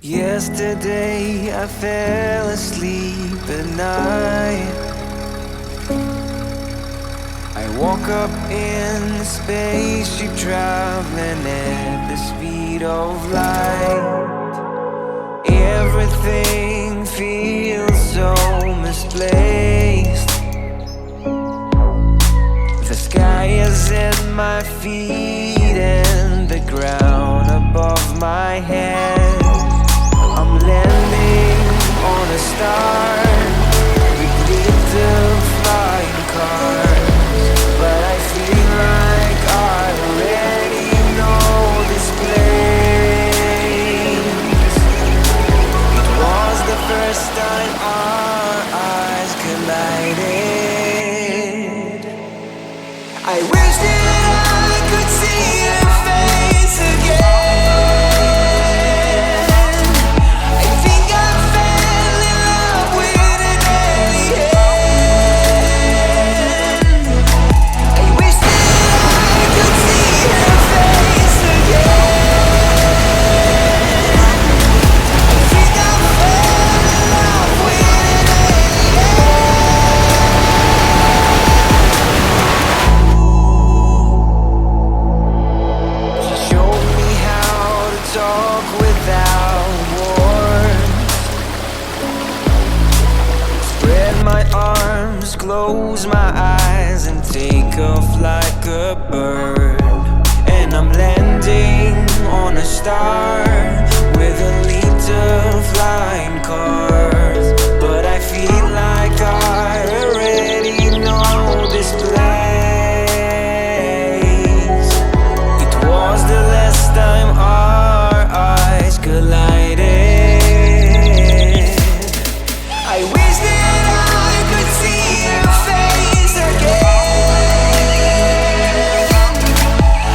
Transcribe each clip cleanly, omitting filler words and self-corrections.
Yesterday I fell asleep at night. I woke up in a spaceship traveling at the speed of light. Everything feels so misplaced. The sky is at my feet and the ground above my head. I'm landing on a star with little flying cars, but I feel like I already know this place. It was the first time our eyes collided. I wish that I could see your face again. Close my eyes and take off like a bird. And I'm landing on a star with a little flying cars, but I feel like I already know this place. It was the last time our eyes collided. I wish that I could see your face again.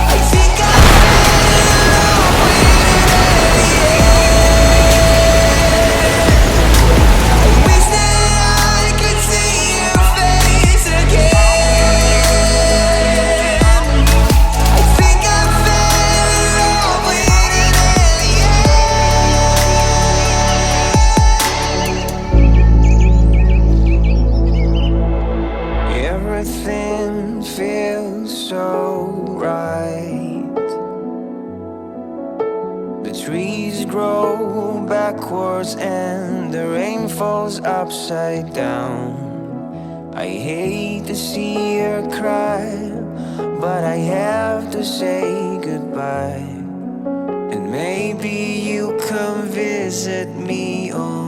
I think I fell in love with it. I wish that I could see your face again. I think I fell in love with it. Everything feels so right. The trees grow backwards and the rain falls upside down. I hate to see her cry, but I have to say goodbye. And maybe you come visit me. Oh,